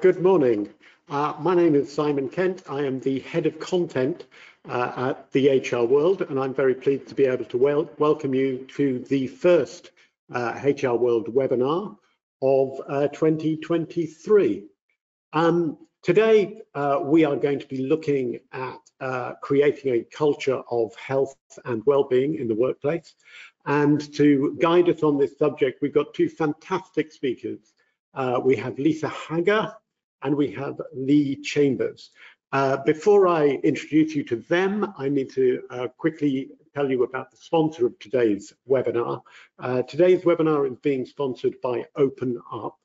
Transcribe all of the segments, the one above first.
Good morning. My name is Simon Kent. I am the head of content at the HR World, and I'm very pleased to be able to welcome you to the first HR World webinar of 2023. Today, we are going to be looking at creating a culture of health and well-being in the workplace. And to guide us on this subject, we've got two fantastic speakers. We have Lisa Hager and we have Lee Chambers. Before I introduce you to them, I need to quickly tell you about the sponsor of today's webinar. Today's webinar is being sponsored by Open Up.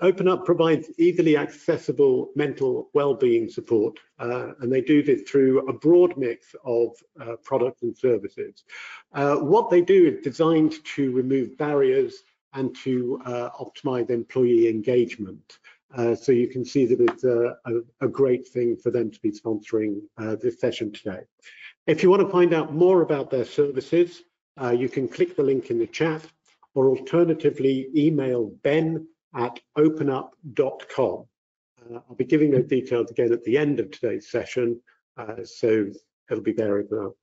Open Up provides easily accessible mental well-being support, and they do this through a broad mix of products and services. What they do is designed to remove barriers and to optimize employee engagement. So you can see that it's a great thing for them to be sponsoring this session today. If you want to find out more about their services, you can click the link in the chat, or alternatively email ben@openup.com. I'll be giving those details again at the end of today's session, so it'll be there as well.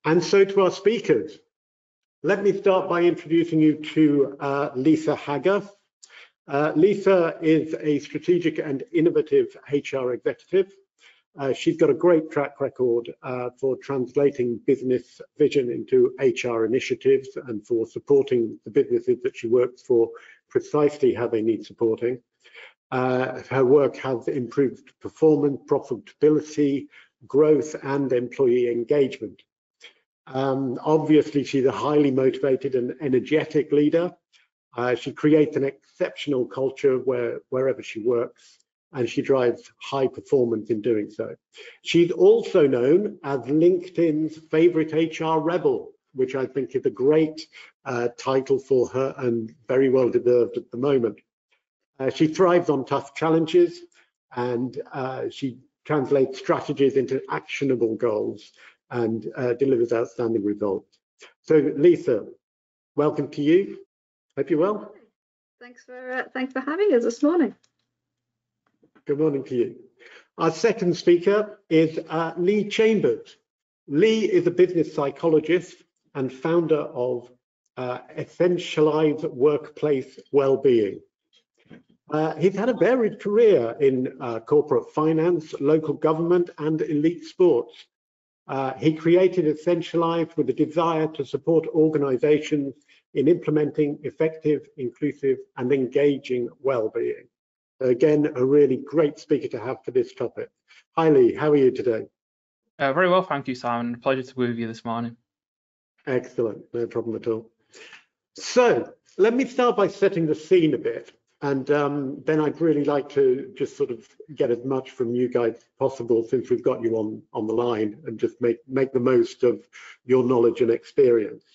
And so to our speakers. Let me start by introducing you to Lisa Hager. Lisa is a strategic and innovative HR executive. She's got a great track record for translating business vision into HR initiatives and for supporting the businesses that she works for precisely how they need supporting. Her work has improved performance, profitability, growth, and employee engagement. Obviously, she's a highly motivated and energetic leader. She creates an exceptional culture wherever she works, and she drives high performance in doing so. She's also known as LinkedIn's favorite HR rebel, which I think is a great title for her and very well deserved at the moment. She thrives on tough challenges, and she translates strategies into actionable goals and delivers outstanding results. So Lisa, welcome to you. Hope you're well. Thanks for having us this morning. Good morning to you. Our second speaker is Lee Chambers. Lee is a business psychologist and founder of Essentialized Workplace Wellbeing. He's had a varied career in corporate finance, local government, and elite sports. He created Essentialized with a desire to support organizations in implementing effective, inclusive, and engaging well-being. Again, a really great speaker to have for this topic. Hi Lee, how are you today? Very well, thank you, Simon. Pleasure to be with you this morning. Excellent, no problem at all. So let me start by setting the scene a bit. And then I'd really like to just sort of get as much from you guys as possible, since we've got you on the line, and just make the most of your knowledge and experience.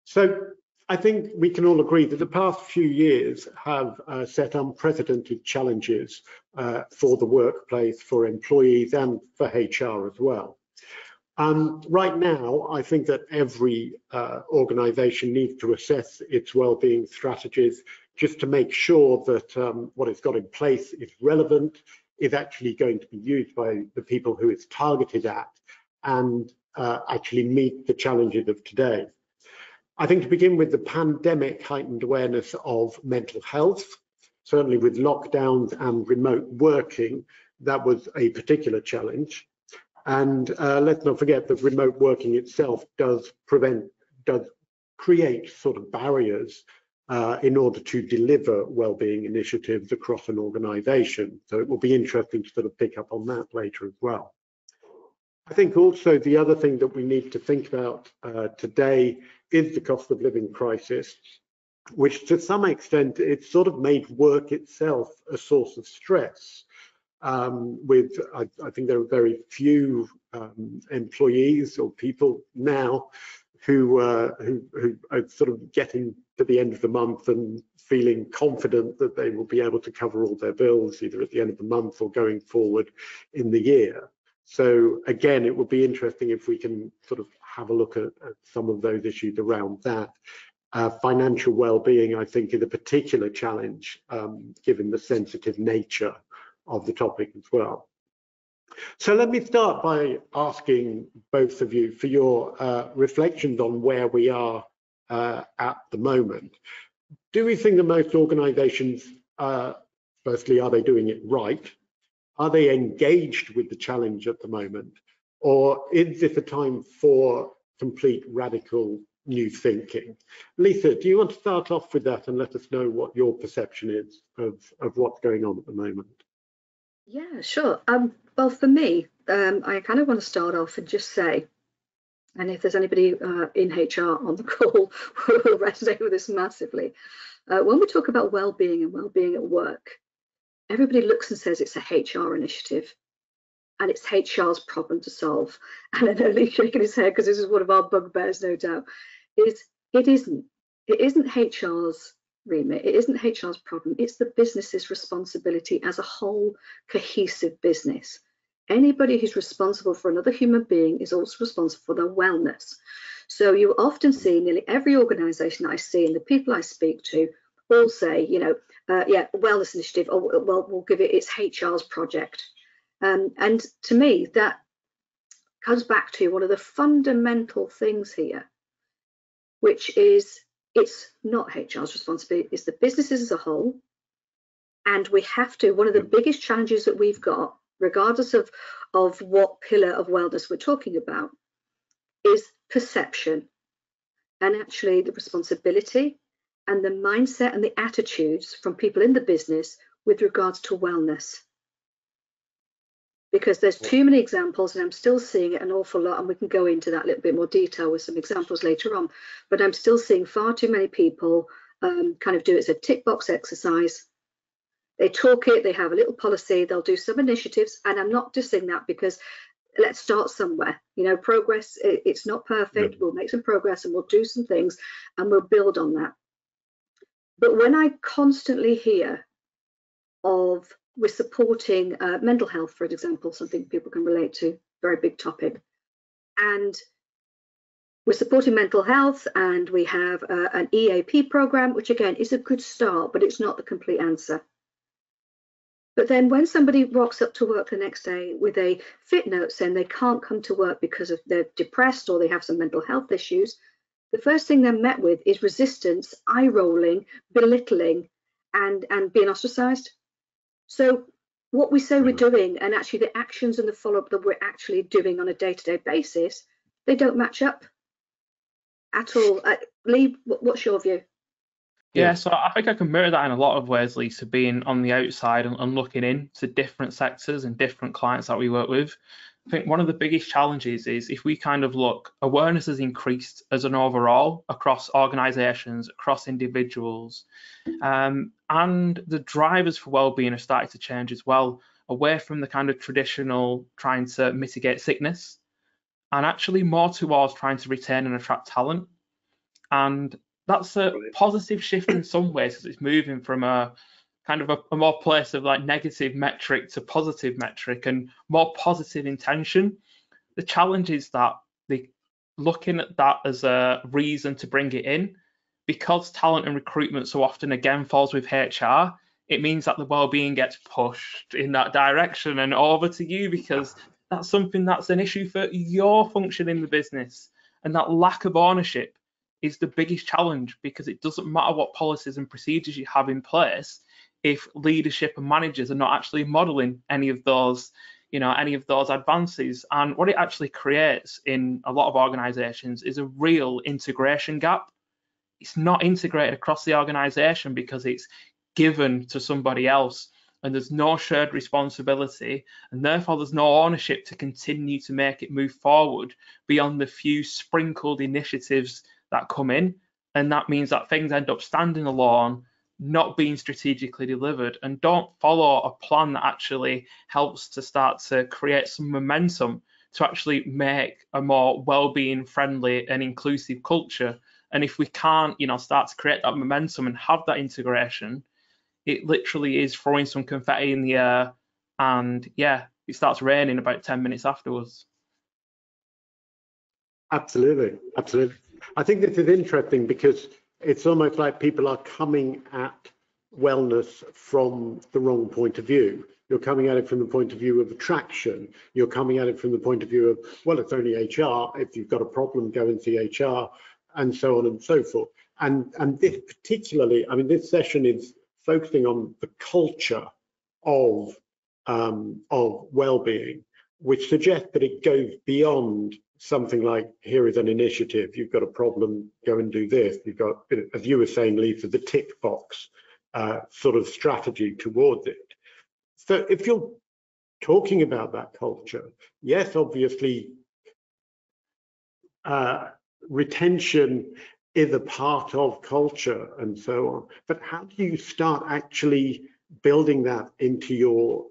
So I think we can all agree that the past few years have set unprecedented challenges for the workplace, for employees, and for HR as well. Right now, I think that every organization needs to assess its well-being strategies just to make sure that what it's got in place is relevant, is actually going to be used by the people who it's targeted at, and actually meet the challenges of today. I think to begin with, the pandemic heightened awareness of mental health. Certainly with lockdowns and remote working, that was a particular challenge. And let's not forget that remote working itself does create sort of barriers in order to deliver well-being initiatives across an organization. So it will be interesting to sort of pick up on that later as well. I think also the other thing that we need to think about today is the cost of living crisis, which to some extent it's sort of made work itself a source of stress. I think there are very few employees or people now who are sort of getting to the end of the month and feeling confident that they will be able to cover all their bills either at the end of the month or going forward in the year. So again, it would be interesting if we can sort of have a look at some of those issues around that. financial well-being, I think, is a particular challenge, given the sensitive nature of the topic as well. So let me start by asking both of you for your reflections on where we are at the moment. Do we think that most organizations, firstly, are they doing it right? Are they engaged with the challenge at the moment? Or is this a time for complete radical new thinking? Lisa, do you want to start off with that and let us know what your perception is of what's going on at the moment? Yeah, sure. Well, for me, I kind of want to start off and just say, and if there's anybody in HR on the call who will resonate with this massively, when we talk about well-being and well-being at work, everybody looks and says it's a HR initiative and it's HR's problem to solve. And I know Lee's shaking his head because this is one of our bugbears, no doubt. It isn't. It isn't HR's remit. It isn't HR's problem. It's the business's responsibility as a whole cohesive business. Anybody who's responsible for another human being is also responsible for their wellness. So you often see nearly every organization I see and the people I speak to all say, you know, yeah, wellness initiative, or well, we'll give it, it's HR's project. And to me, that comes back to one of the fundamental things here, which is it's not HR's responsibility, it's the businesses as a whole. And we have to, one of the biggest challenges that we've got, regardless of what pillar of wellness we're talking about, is perception. And actually the responsibility and the mindset and the attitudes from people in the business with regards to wellness. Because there's too many examples, and I'm still seeing it an awful lot, and we can go into that a little bit more detail with some examples later on, but I'm still seeing far too many people kind of do it as a tick box exercise. They talk it, they have a little policy, they'll do some initiatives, and I'm not dissing that because let's start somewhere. You know, progress, it's not perfect, we'll make some progress and we'll do some things and we'll build on that. But when I constantly hear of we're supporting mental health, for example, something people can relate to, very big topic. And we're supporting mental health and we have an EAP program, which again is a good start, but it's not the complete answer. But then when somebody rocks up to work the next day with a fit note saying they can't come to work because they're depressed or they have some mental health issues, the first thing they're met with is resistance, eye rolling, belittling, and being ostracized. So what we say we're doing and actually the actions and the follow-up that we're actually doing on a day-to-day basis, they don't match up at all. Lee, what's your view? Yeah, so I think I can mirror that in a lot of ways, Lisa, being on the outside and looking into different sectors and different clients that we work with. I think one of the biggest challenges is if we kind of look, awareness has increased as an overall across organisations, across individuals, and the drivers for wellbeing are starting to change as well, away from the kind of traditional trying to mitigate sickness and actually more towards trying to retain and attract talent. And that's a positive shift in some ways because it's moving from a kind of a more place of like negative metric to positive metric and more positive intention. The challenge is that looking at that as a reason to bring it in, because talent and recruitment so often again falls with HR, it means that the well-being gets pushed in that direction and over to you because that's something that's an issue for your function in the business. And that lack of ownership is the biggest challenge because it doesn't matter what policies and procedures you have in place if leadership and managers are not actually modeling any of those, any of those advances. And what it actually creates in a lot of organizations is a real integration gap. It's not integrated across the organization because it's given to somebody else and there's no shared responsibility and therefore there's no ownership to continue to make it move forward beyond the few sprinkled initiatives that come in. And that means that things end up standing alone, not being strategically delivered, and don't follow a plan that actually helps to start to create some momentum to actually make a more well-being friendly and inclusive culture. And if we can't, start to create that momentum and have that integration, it literally is throwing some confetti in the air and it starts raining about 10 minutes afterwards. Absolutely. I think this is interesting because it's almost like people are coming at wellness from the wrong point of view. You're coming at it from the point of view of attraction. You're coming at it from the point of view of, well, it's only HR. If you've got a problem, go and see HR, and so on and so forth. And this particularly, I mean, this session is focusing on the culture of well-being, which suggests that it goes beyond something like, here is an initiative, you've got a problem, go and do this. You've got, as you were saying, Lisa, the tick box sort of strategy towards it. So if you're talking about that culture, yes, obviously, retention is a part of culture and so on, but how do you start actually building that into your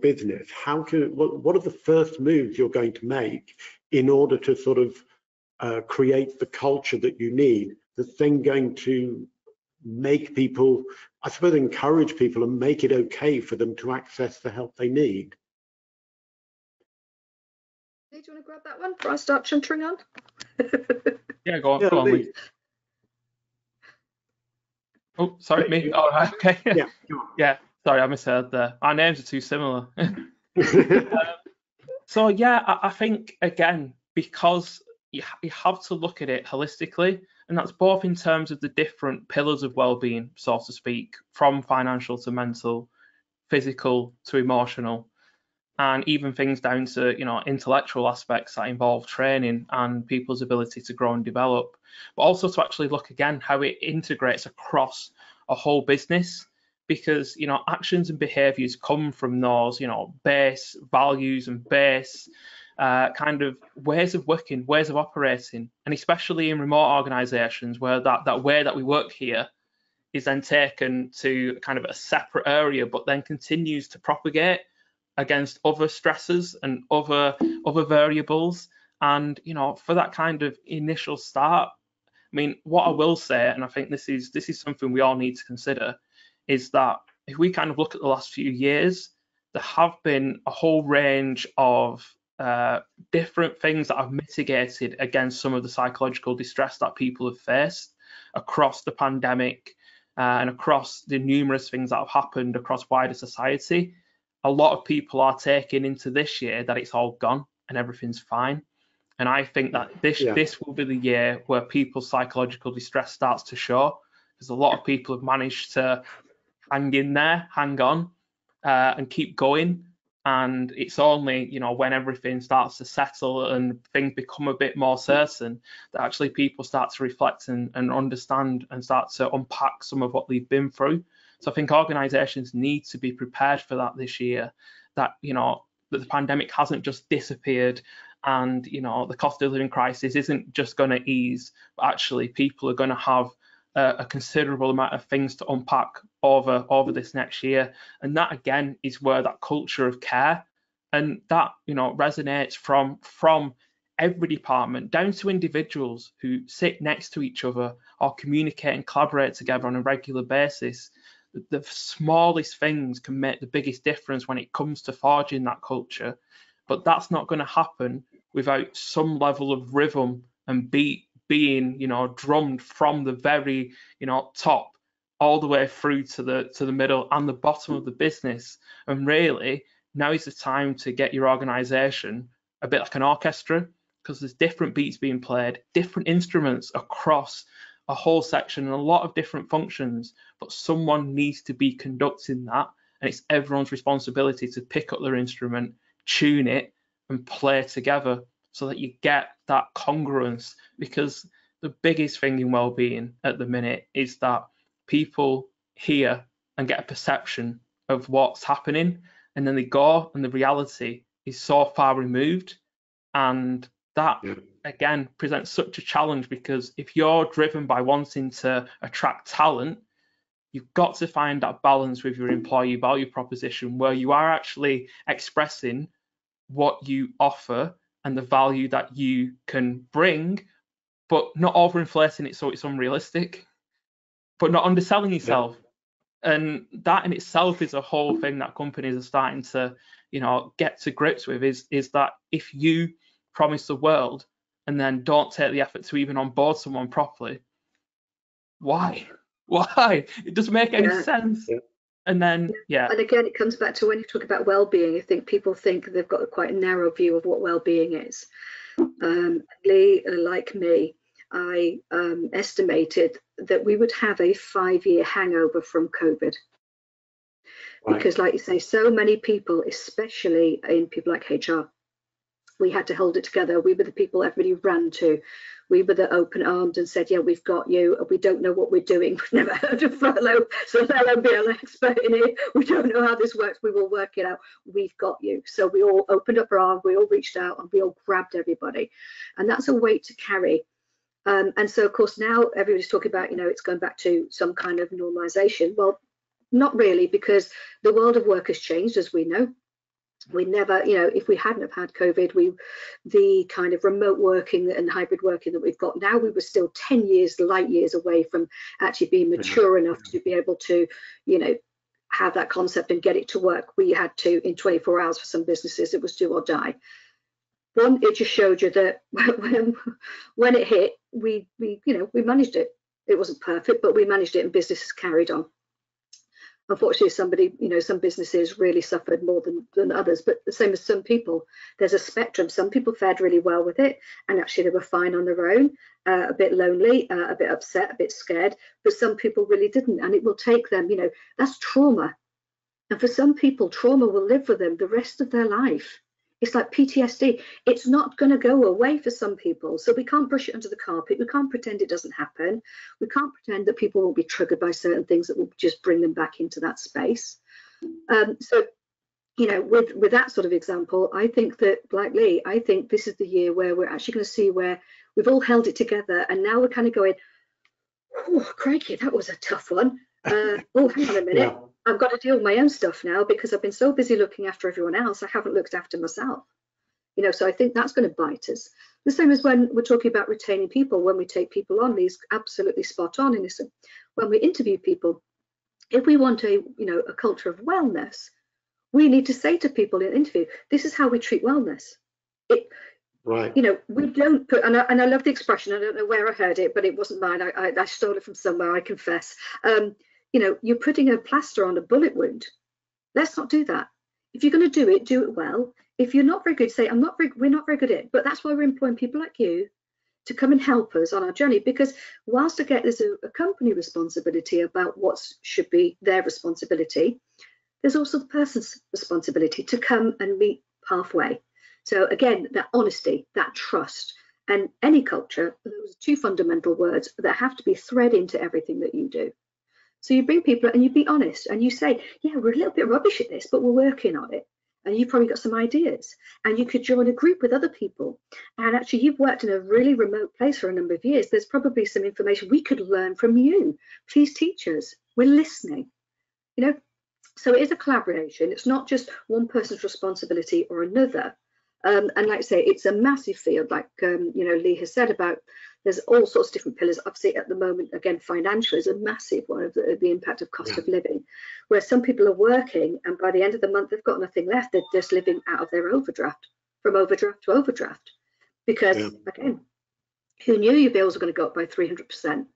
business? What are the first moves you're going to make in order to sort of create the culture that you need, that's then going to make people, I suppose, encourage people and make it okay for them to access the help they need? Do you want to grab that one before I start chuntering on? Yeah, go on, Lee. Oh, sorry, me. All right, okay. Yeah, yeah. Sorry, I misheard there. Our names are too similar. So yeah, I think again, because you have to look at it holistically, and that's both in terms of the different pillars of well-being, so to speak, from financial to mental, physical to emotional, and even things down to, you know, intellectual aspects that involve training and people's ability to grow and develop, but also to actually look again how it integrates across a whole business, because, you know, actions and behaviors come from those, you know, base values and base kind of ways of working, ways of operating, and especially in remote organizations where that way that we work here is then taken to kind of a separate area, but then continues to propagate against other stresses and other variables. And, you know, for that kind of initial start, I mean, what I will say, and I think this is something we all need to consider, is that if we kind of look at the last few years, there have been a whole range of different things that have mitigated against some of the psychological distress that people have faced across the pandemic and across the numerous things that have happened across wider society. A lot of people are taking into this year that it's all gone and everything's fine. And I think that this will be the year where people's psychological distress starts to show, because a lot of people have managed to hang in there, hang on, and keep going. And it's only, you know, when everything starts to settle and things become a bit more certain that actually people start to reflect and understand and start to unpack some of what they've been through. So I think organisations need to be prepared for that this year, that, you know, that the pandemic hasn't just disappeared and, you know, the cost of living crisis isn't just going to ease, but actually people are going to have a considerable amount of things to unpack over this next year. And that again is where that culture of care, and that, you know, resonates from every department down to individuals who sit next to each other or communicate and collaborate together on a regular basis. The smallest things can make the biggest difference when it comes to forging that culture. But that's not going to happen without some level of rhythm and beat being, you know, drummed from the very, you know, top all the way through to the middle and the bottom of the business. And really, now is the time to get your organization a bit like an orchestra, because there's different beats being played, different instruments across a whole section and a lot of different functions, but someone needs to be conducting that, and it's everyone's responsibility to pick up their instrument, tune it, and play together so that you get that congruence. Because the biggest thing in well-being at the minute is that people hear and get a perception of what's happening, and then they go and the reality is so far removed. And that again presents such a challenge, because if you're driven by wanting to attract talent, you've got to find that balance with your employee value proposition where you are actually expressing what you offer and the value that you can bring, but not overinflating it so it's unrealistic, but not underselling yourself. And that in itself is a whole thing that companies are starting to, you know, get to grips with, is that if you promise the world and then don't take the effort to even onboard someone properly, why? Why? It doesn't make any sense. Yeah. And then, And again, it comes back to when you talk about well-being, I think people think they've got a quite a narrow view of what well-being is. Lee, like me, I estimated that we would have a 5-year hangover from COVID. Right. Because like you say, so many people, especially in people like HR, we had to hold it together. We were the people everybody ran to. We were the open armed and said, yeah, we've got you. We don't know what we're doing. We've never heard of furlough. So I'll be an expert in it. We don't know how this works. We will work it out. We've got you. So we all opened up our arms. We all reached out and we all grabbed everybody. And that's a weight to carry. And so, of course, now everybody's talking about, it's going back to some kind of normalization. Well, not really, because the world of work has changed, as we know. We never, if we hadn't have had COVID, the kind of remote working and hybrid working that we've got now, we were still 10 years, light years away from actually being mature enough to be able to, have that concept and get it to work. We had to, in 24 hours for some businesses, it was do or die. One, it just showed you that when it hit, we managed it. It wasn't perfect, but we managed it and businesses carried on. Unfortunately, some businesses really suffered more than others, but the same as some people. There's a spectrum. Some people fared really well with it, and actually they were fine on their own, a bit lonely, a bit upset, a bit scared, but some people really didn't, and it will take them, that's trauma. And for some people, trauma will live with them the rest of their life. It's like PTSD. It's not going to go away for some people. So we can't brush it under the carpet. We can't pretend it doesn't happen. We can't pretend that people won't be triggered by certain things that will just bring them back into that space. So, with that sort of example, I think that, like Lee, I think this is the year where we're actually going to see where we've all held it together. And now we're kind of going, oh, crikey, that was a tough one. Oh, hang on a minute. Yeah. I've got to deal with my own stuff now because I've been so busy looking after everyone else, I haven't looked after myself. So I think that's going to bite us. The same as when we're talking about retaining people, when we take people on, Lee's absolutely spot on in this. When we interview people, if we want a culture of wellness, we need to say to people in an interview, this is how we treat wellness. Right. We don't put, and I love the expression, I don't know where I heard it, but it wasn't mine. I stole it from somewhere, I confess. You're putting a plaster on a bullet wound. Let's not do that. If you're going to do it well. If you're not very good, say, we're not very good at it. But that's why we're employing people like you to come and help us on our journey. Because whilst I get there's a company responsibility about what should be their responsibility, there's also the person's responsibility to come and meet halfway. So again, that honesty, that trust, and any culture, those are two fundamental words that have to be thread into everything that you do. So you bring people and you be honest and you say, yeah, we're a little bit rubbish at this, but we're working on it. And you've probably got some ideas and you could join a group with other people. And actually you've worked in a really remote place for a number of years. There's probably some information we could learn from you. Please teach us. We're listening, So it is a collaboration. It's not just one person's responsibility or another. And like I say, it's a massive field, like Lee has said about. There's all sorts of different pillars. Obviously, at the moment, again, financial is a massive one of the impact of cost of living, where some people are working and by the end of the month, they've got nothing left. They're just living out of their overdraft, from overdraft to overdraft. Because, again, who knew your bills were going to go up by 300%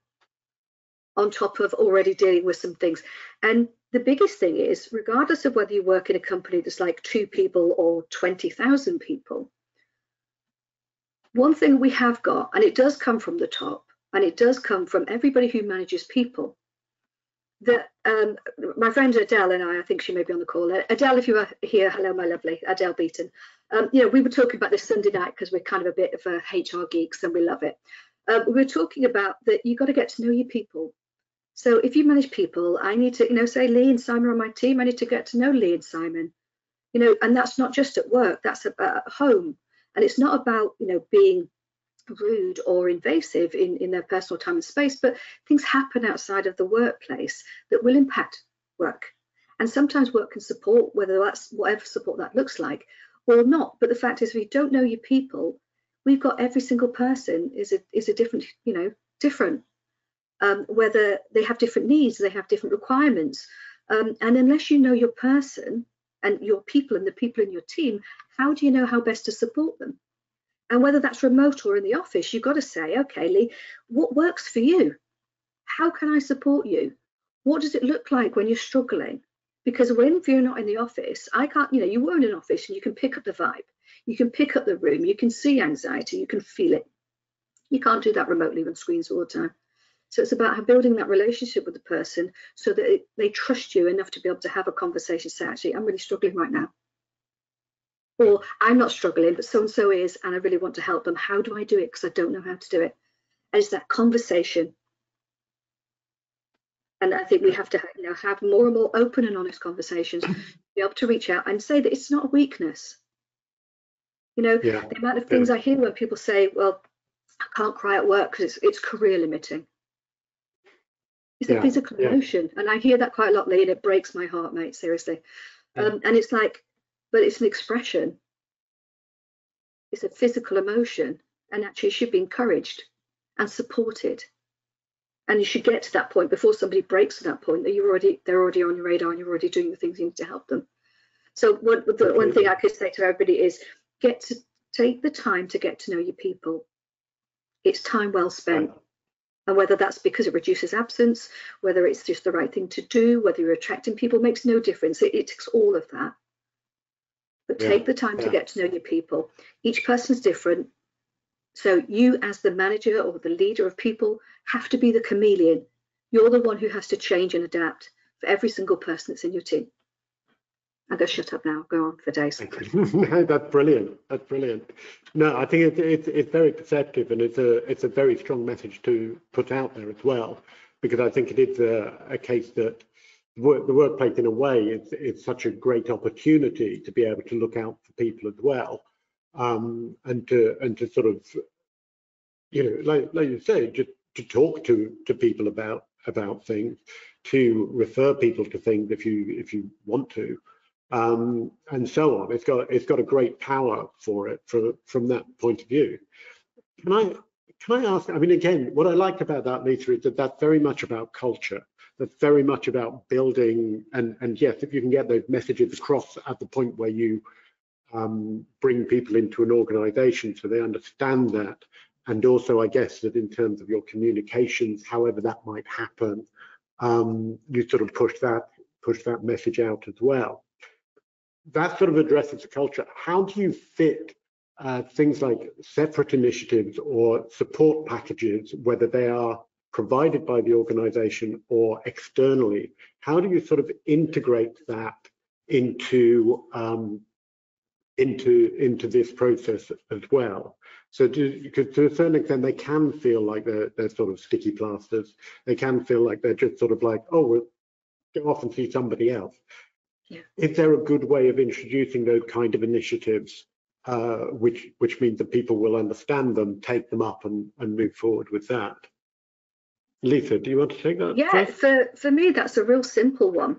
on top of already dealing with some things? And the biggest thing is, regardless of whether you work in a company that's like 2 people or 20,000 people, one thing we have got, and it does come from the top, and it does come from everybody who manages people, that my friend Adele and I think she may be on the call. Adele, if you are here, hello, my lovely, Adele Beaton. We were talking about this Sunday night because we're kind of a bit of HR geeks and we love it. We were talking about that you've got to get to know your people. So if you manage people, I need to, say Lee and Simon are on my team, I need to get to know Lee and Simon, and that's not just at work, that's at home. And it's not about, being rude or invasive in their personal time and space, but things happen outside of the workplace that will impact work. And sometimes work can support, whether that's whatever support that looks like or not. But the fact is, if you don't know your people, we've got every single person is a different, different. Whether they have different needs, they have different requirements. And unless you know your person and your people and the people in your team, how do you know how best to support them? And whether that's remote or in the office, you've got to say, okay, Lee, what works for you? how can I support you? What does it look like when you're struggling? Because when you're not in the office, I can't, you know, you were in an office and you can pick up the vibe, you can pick up the room, you can see anxiety, you can feel it. You can't do that remotely with screens all the time. So it's about building that relationship with the person so that they trust you enough to be able to have a conversation, say, actually, I'm really struggling right now. Or I'm not struggling, but so-and-so is, and I really want to help them. How do I do it? Because I don't know how to do it. And it's that conversation. And I think we have to, you know, have more and more open and honest conversations, be able to reach out and say that it's not a weakness. You know, the amount of things I hear when people say, well, I can't cry at work because it's career limiting. It's a physical emotion. And I hear that quite a lot, Lee, and it breaks my heart, mate, seriously. And it's like, but it's an expression. It's a physical emotion, and actually it should be encouraged and supported. And you should get to that point before somebody breaks to that point that they're already on your radar and you're already doing the things you need to help them. So one thing I could say to everybody is get to take the time to get to know your people. It's time well spent. And whether that's because it reduces absence, whether it's just the right thing to do, whether you're attracting people, makes no difference. It takes all of that. But take the time to get to know your people. Each person's different. So you as the manager or the leader of people have to be the chameleon. You're the one who has to change and adapt for every single person that's in your team. I'm going to shut up now, go on for days. No, that's brilliant. That's brilliant. No, I think it's very perceptive, and it's a very strong message to put out there as well, because I think it is a case that the workplace, in a way, it's such a great opportunity to be able to look out for people as well, and to sort of, you know, like you say, just to talk to people about things, to refer people to things if you want to. And so on. It's got a great power for it from that point of view. Can I ask? I mean, again, what I like about that, Lisa, is that that's very much about culture. That's very much about building. And yes, if you can get those messages across at the point where you bring people into an organisation so they understand that, and also, I guess, that in terms of your communications, however that might happen, you sort of push that message out as well. That sort of addresses the culture. How do you fit things like separate initiatives or support packages, whether they are provided by the organization or externally? How do you sort of integrate that into this process as well? So because to a certain extent, they can feel like they're sort of sticky plasters. They can feel like they're just sort of like, oh, we'll go off and see somebody else. Yeah. Is there a good way of introducing those kind of initiatives, which means that people will understand them, take them up, and move forward with that? Lisa, do you want to take that? Yeah, for me, that's a real simple one.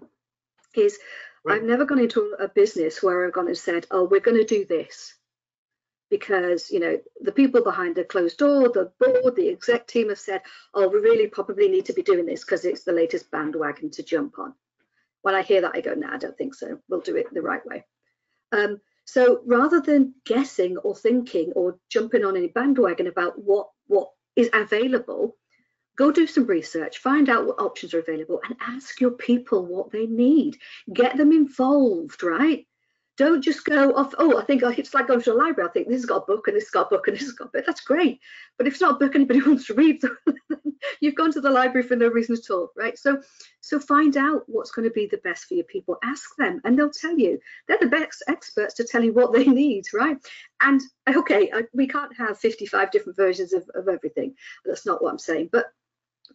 Is I've never gone into a business where I've gone and said, oh, we're going to do this. Because, you know, the people behind the closed door, the board, the exec team have said, oh, we really probably need to be doing this because it's the latest bandwagon to jump on. When I hear that, I go, no, I don't think so. We'll do it the right way. So rather than guessing or thinking or jumping on any bandwagon about what is available, go do some research, find out what options are available, and ask your people what they need. Get them involved, right? Don't just go off, oh, I think it's like going to a library. I think this has got a book and this has got a book and this has got a book. That's great. But if it's not a book anybody wants to read, you've gone to the library for no reason at all, right? So find out what's going to be the best for your people. Ask them and they'll tell you. They're the best experts to tell you what they need, right? And okay, we can't have 55 different versions of everything. That's not what I'm saying. But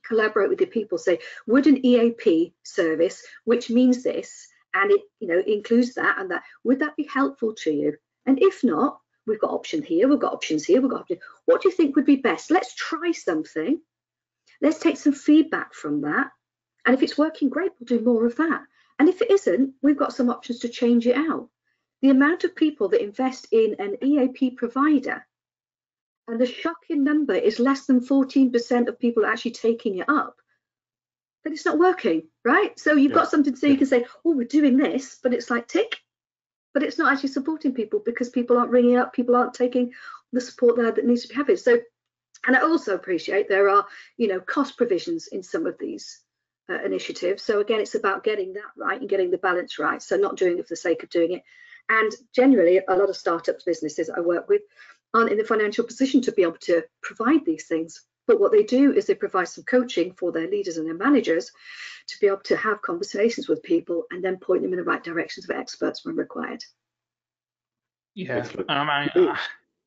collaborate with your people. Say, would an EAP service, which means this, and it, you know, includes that and that, would that be helpful to you? And if not, we've got options here, we've got options here, we've got options. What do you think would be best? Let's try something. Let's take some feedback from that. And if it's working great, we'll do more of that. And if it isn't, we've got some options to change it out. The amount of people that invest in an EAP provider, and the shocking number is less than 14% of people are actually taking it up, but it's not working, right? So you've got something to say, you can say, oh, we're doing this, but it's like tick, but it's not actually supporting people because people aren't ringing up, people aren't taking the support there that needs to be happening. So And I also appreciate there are, cost provisions in some of these initiatives. So again, it's about getting that right and getting the balance right. So not doing it for the sake of doing it. And generally, a lot of startups businesses I work with aren't in the financial position to be able to provide these things. But what they do is they provide some coaching for their leaders and their managers to be able to have conversations with people and then point them in the right directions of experts when required. Yeah,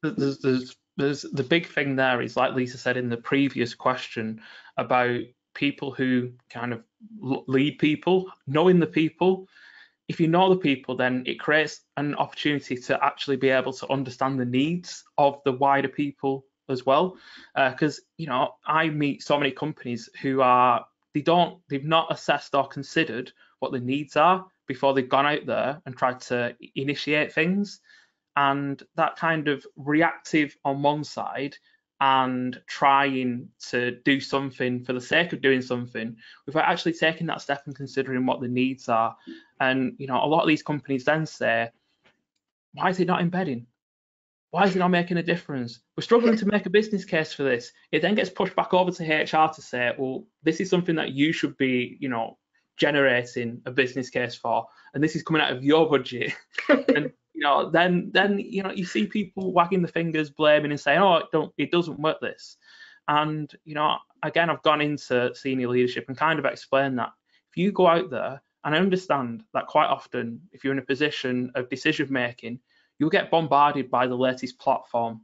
there's the big thing there is, like Lisa said in the previous question, about people who kind of lead people, knowing the people. If you know the people, then it creates an opportunity to actually be able to understand the needs of the wider people as well. Because I meet so many companies who they've not assessed or considered what the needs are before they've gone out there and tried to initiate things. And that kind of reactive on one side and trying to do something for the sake of doing something without actually taking that step and considering what the needs are. And a lot of these companies then say, why is it not embedding? Why is it not making a difference? We're struggling to make a business case for this. It then gets pushed back over to HR to say, well, this is something that you should be, generating a business case for, and this is coming out of your budget. And then you see people wagging the fingers, blaming and saying, oh, it doesn't work this. And again, I've gone into senior leadership and kind of explained that if you go out there, and I understand that quite often, if you're in a position of decision making, you'll get bombarded by the latest platform.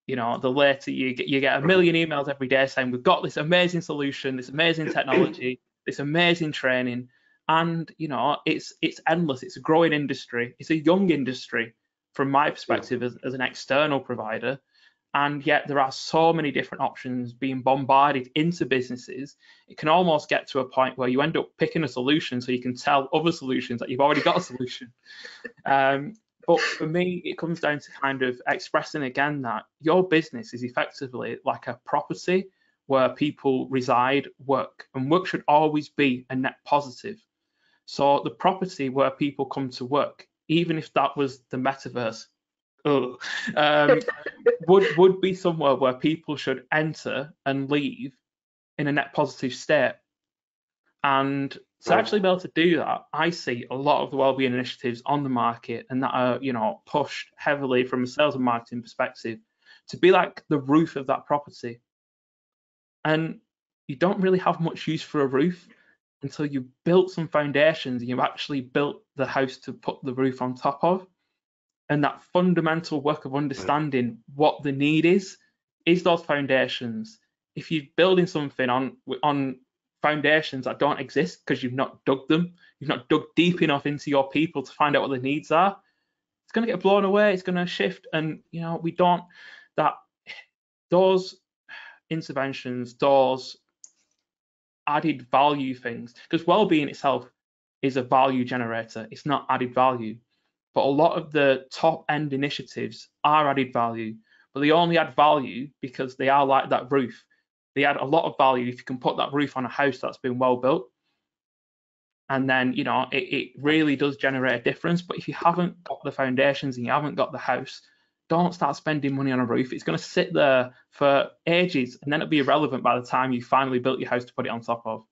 The later you get a million emails every day saying, we've got this amazing solution, this amazing technology, this amazing training. And it's endless. It's a growing industry. It's a young industry from my perspective as an external provider. And yet there are so many different options being bombarded into businesses. It can almost get to a point where you end up picking a solution so you can tell other solutions that you've already got a solution. But for me, it comes down to kind of expressing again that your business is effectively like a property where people reside, work, and work should always be a net positive. So the property where people come to work, even if that was the metaverse, would be somewhere where people should enter and leave in a net positive state. And to actually be able to do that, I see a lot of the wellbeing initiatives on the market and that are, pushed heavily from a sales and marketing perspective to be like the roof of that property. And you don't really have much use for a roof until you've built some foundations and you've actually built the house to put the roof on top of. And that fundamental work of understanding what the need is those foundations. If you're building something on foundations that don't exist because you've not dug them, you've not dug deep enough into your people to find out what the needs are, it's going to get blown away, it's going to shift. And we don't, that those interventions, those added value things, because well-being itself is a value generator, it's not added value. But a lot of the top end initiatives are added value, but they only add value because they are like that roof. They add a lot of value if you can put that roof on a house that's been well built. And then, it really does generate a difference. But if you haven't got the foundations and you haven't got the house, don't start spending money on a roof. It's going to sit there for ages and then it'll be irrelevant by the time you finally built your house to put it on top of.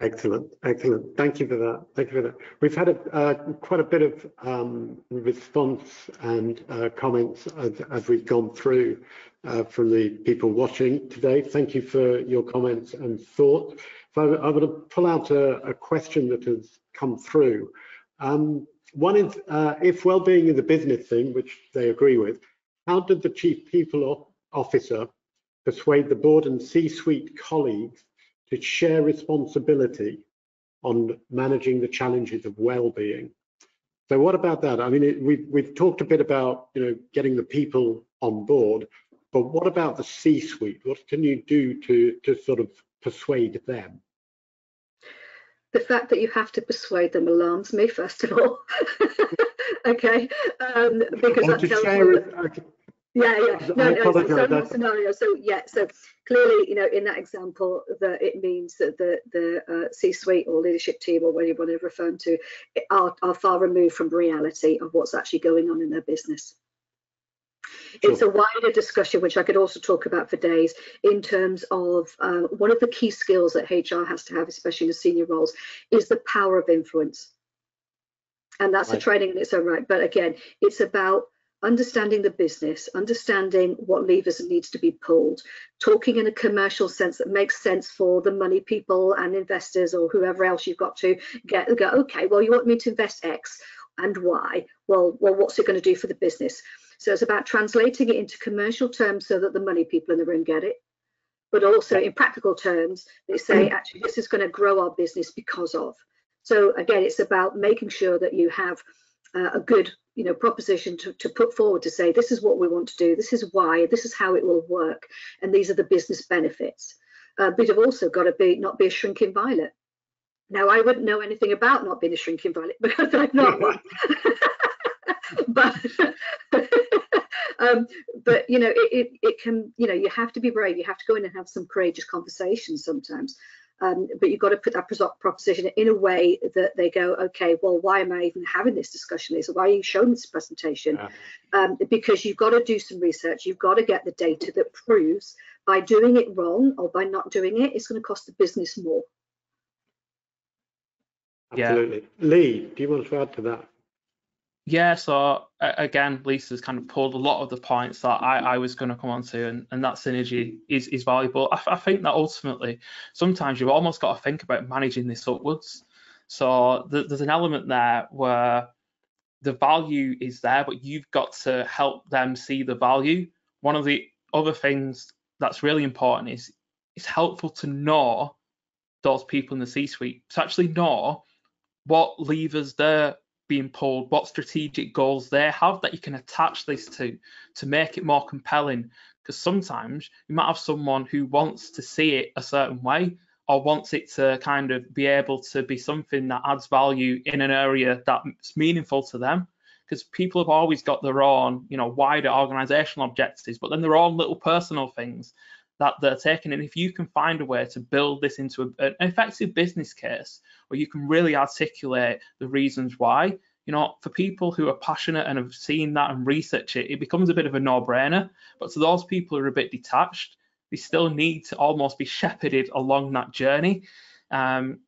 Excellent. Thank you for that. We've had quite a bit of response and comments as we've gone through from the people watching today. Thank you for your comments and thoughts. So I would pull out a question that has come through. One is, if well-being is a business thing, which they agree with, how did the Chief People Officer persuade the board and C-suite colleagues to share responsibility on managing the challenges of well-being? So what about that? I mean, we've talked a bit about getting the people on board, but what about the C-suite? What can you do to sort of persuade them? The fact that you have to persuade them alarms me, first of all. Okay, because that tells me. No, scenario. So clearly, in that example, that it means that the C-suite or leadership team, or whatever you want to refer to, are far removed from reality of what's actually going on in their business. It's a wider discussion, which I could also talk about for days, in terms of one of the key skills that HR has to have, especially in the senior roles, is the power of influence. And that's a training in its own right. But again, it's about understanding the business, understanding what levers needs to be pulled, talking in a commercial sense that makes sense for the money people and investors or whoever else you've got to go, okay, well, you want me to invest X and Y. Well, what's it going to do for the business? So it's about translating it into commercial terms so that the money people in the room get it, but also in practical terms, they say, actually, this is going to grow our business because of. So again, it's about making sure that you have a good, proposition to put forward to say, this is what we want to do, this is why, this is how it will work, and these are the business benefits. But you've also got to not be a shrinking violet. Now, I wouldn't know anything about not being a shrinking violet because I'm not one. But it can, you have to be brave. You have to go in and have some courageous conversations sometimes. But you've got to put that proposition in a way that they go, okay, well, why am I even having this discussion? So why are you showing this presentation? Because you've got to do some research. You've got to get the data that proves by doing it wrong or by not doing it, it's going to cost the business more. Absolutely. Yeah. Lee, do you want to add to that? Yeah, so again, Lisa's kind of pulled a lot of the points that I was going to come on to, and that synergy is valuable. I think that ultimately, sometimes you've almost got to think about managing this upwards. So there's an element there where the value is there, but you've got to help them see the value. One of the other things that's really important is it's helpful to know those people in the C-suite, to actually know what levers they're being pulled, what strategic goals they have that you can attach this to make it more compelling. Because sometimes you might have someone who wants to see it a certain way or wants it to kind of be able to be something that adds value in an area that's meaningful to them. Because people have always got their own, wider organizational objectives, but then their own little personal things that they're taking. And if you can find a way to build this into an effective business case where you can really articulate the reasons why, for people who are passionate and have seen that and research it, it becomes a bit of a no-brainer. But to those people who are a bit detached, they still need to almost be shepherded along that journey. And,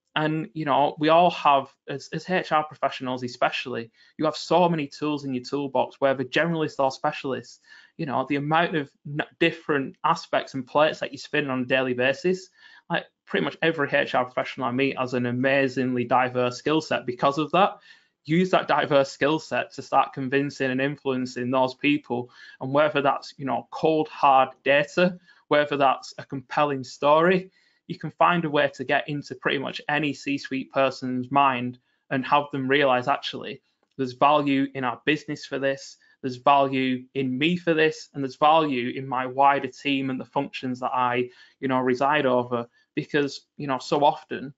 we all have, as HR professionals especially, you have so many tools in your toolbox, whether generalists or specialists, the amount of different aspects and plates that you spin on a daily basis. Like pretty much every HR professional I meet has an amazingly diverse skill set because of that. Use that diverse skill set to start convincing and influencing those people. And whether that's, cold, hard data, whether that's a compelling story, you can find a way to get into pretty much any C-suite person's mind and have them realize, actually, there's value in our business for this, there's value in me for this, and there's value in my wider team and the functions that I, reside over. Because, so often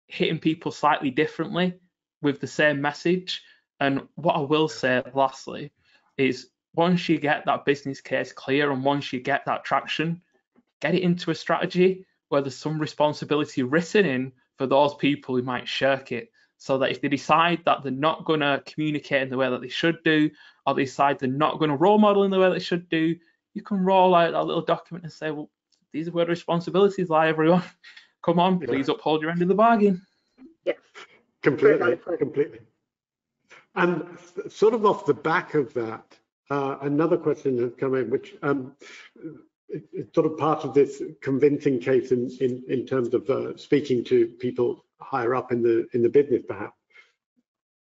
hitting people slightly differently with the same message. And what I will say lastly is once you get that business case clear and once you get that traction, get it into a strategy where there's some responsibility written in for those people who might shirk it, so that if they decide that they're not going to communicate in the way that they should do, or they decide they're not going to role model in the way they should do, you can roll out that little document and say, well, these are where the responsibilities lie, everyone. Come on, please uphold your end of the bargain. Yeah, completely. And sort of off the back of that, another question has come in, which it's sort of part of this convincing case in terms of speaking to people higher up in the business, perhaps.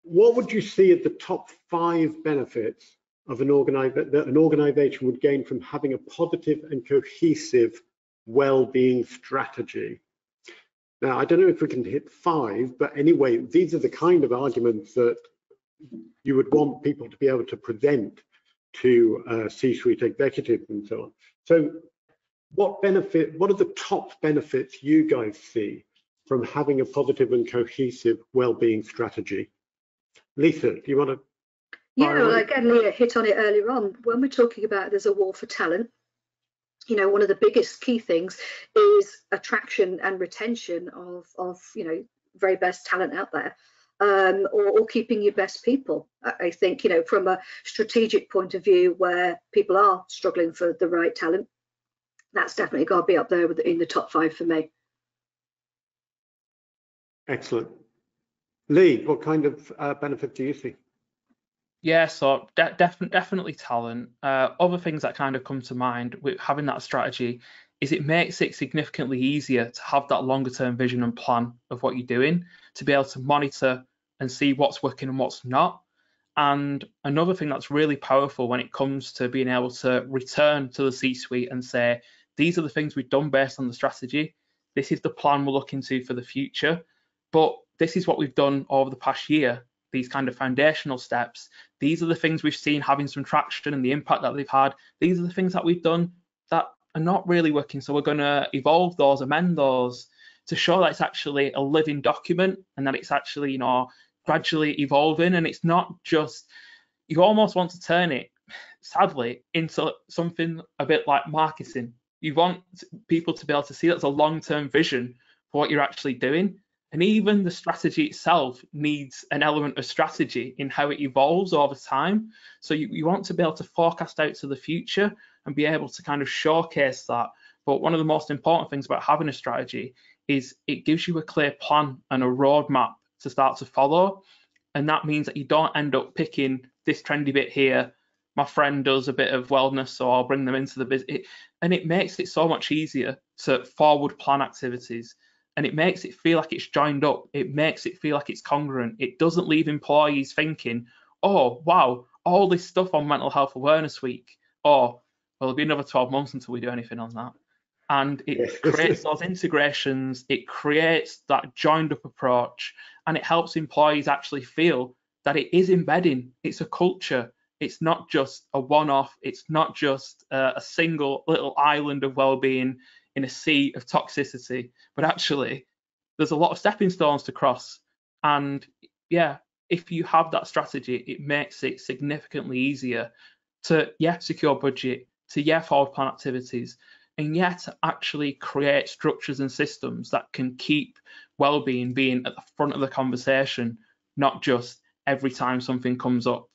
What would you see as the top 5 benefits of that an organization would gain from having a positive and cohesive well-being strategy? Now, I don't know if we can hit 5, but anyway, these are the kind of arguments that you would want people to be able to present to C-suite executives and so on. So what are the top benefits you guys see from having a positive and cohesive well-being strategy? Lisa, do you want to? Yeah, well, again, Leah hit on it earlier on. When we're talking about there's a war for talent, one of the biggest key things is attraction and retention of very best talent out there. or keeping your best people. I think, you know, from a strategic point of view where people are struggling for the right talent, that's definitely got to be up there in the top 5 for me. Excellent. Lee, what kind of benefit do you see? Yeah, so definitely talent. Other things that kind of come to mind with having that strategy is it makes it significantly easier to have that longer term vision and plan of what you're doing, to be able to monitor and see what's working and what's not. And another thing that's really powerful when it comes to being able to return to the C-suite and say, these are the things we've done based on the strategy. This is the plan we're looking to for the future. But this is what we've done over the past year, these kind of foundational steps. These are the things we've seen having some traction and the impact that they've had. These are the things that we've done that are not really working. So we're going to evolve those, amend those to show that it's actually a living document and that it's actually, you know, gradually evolving. And it's not just, you almost want to turn it, sadly, into something a bit like marketing. You want people to be able to see that's a long-term vision for what you're actually doing. And even the strategy itself needs an element of strategy in how it evolves over time. So you want to be able to forecast out to the future and be able to kind of showcase that. But one of the most important things about having a strategy is it gives you a clear plan and a roadmap to start to follow. And that means that you don't end up picking this trendy bit here. My friend does a bit of wellness, so I'll bring them into the business. And it makes it so much easier to forward plan activities. And it makes it feel like it's joined up. It makes it feel like it's congruent. It doesn't leave employees thinking, oh, wow, all this stuff on Mental Health Awareness Week. Or, well, it'll be another 12 months until we do anything on that. And it creates those integrations. It creates that joined up approach. And it helps employees actually feel that it is embedding. It's a culture. It's not just a one-off. It's not just a single little island of well-being in a sea of toxicity, but actually there's a lot of stepping stones to cross. And yeah, if you have that strategy, it makes it significantly easier to, secure budget, to, forward plan activities, and to actually create structures and systems that can keep well-being being at the front of the conversation, not just every time something comes up.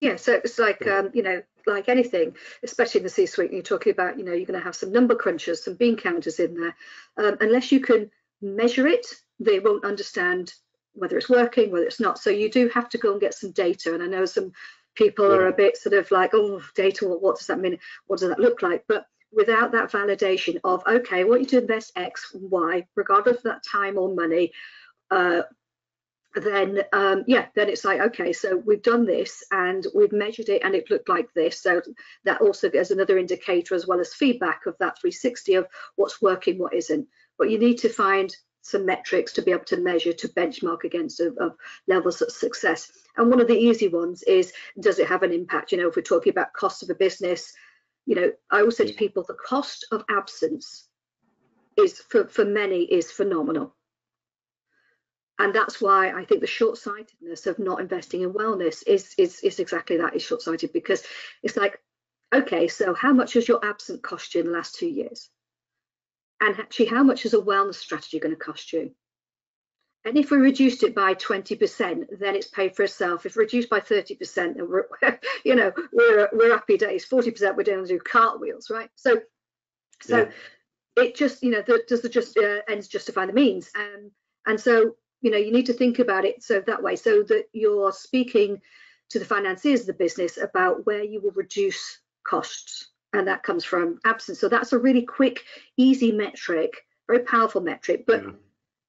Yeah, so it's like, you know, like anything, especially in the C-suite, you're talking about, you know, you're going to have some number crunchers, some bean counters in there. Unless you can measure it, they won't understand whether it's working, whether it's not. So you do have to go and get some data. And I know some people are a bit sort of like, oh, data, what does that mean? What does that look like? But without that validation of, okay, I want you to invest X, Y, regardless of that time or money, then it's like, okay, so we've done this and we've measured it and it looked like this. So that also gives another indicator as well as feedback of that 360 of what's working, what isn't. But you need to find some metrics to be able to measure, to benchmark against of levels of success. And one of the easy ones is, does it have an impact? You know, if we're talking about cost of a business, you know, I always say to people, the cost of absence is for many is phenomenal. And that's why I think the short-sightedness of not investing in wellness is exactly that, is short-sighted, because it's like, okay, so how much has your absence cost you in the last 2 years? And actually, how much is a wellness strategy going to cost you? And if we reduced it by 20%, then it's paid for itself. If reduced by 30%, then we're happy days. 40%, we're down to do cartwheels, right? So it just, you know, does the just ends justify the means? And so, you know, you need to think about it so that way, so that you're speaking to the financiers of the business about where you will reduce costs, and that comes from absence. So that's a really quick, easy metric, very powerful metric, but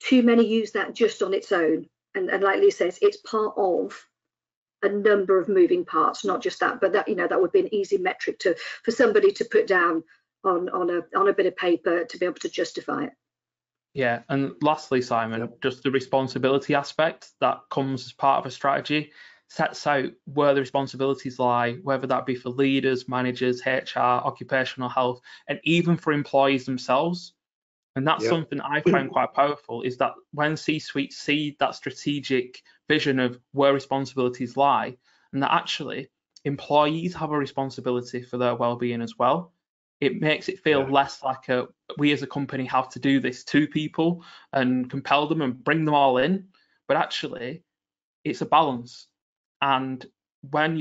too many use that just on its own. And like Lee says, it's part of a number of moving parts, not just that, but that, you know, that would be an easy metric for somebody to put down on a bit of paper to be able to justify it. Yeah, and lastly, Simon, just the responsibility aspect that comes as part of a strategy sets out where the responsibilities lie, whether that be for leaders, managers, HR, occupational health, and even for employees themselves. And that's something I find quite powerful, is that when C-suites see that strategic vision of where responsibilities lie, and that actually employees have a responsibility for their well-being as well, it makes it feel less like we as a company have to do this to people and compel them and bring them all in, but actually it's a balance. And when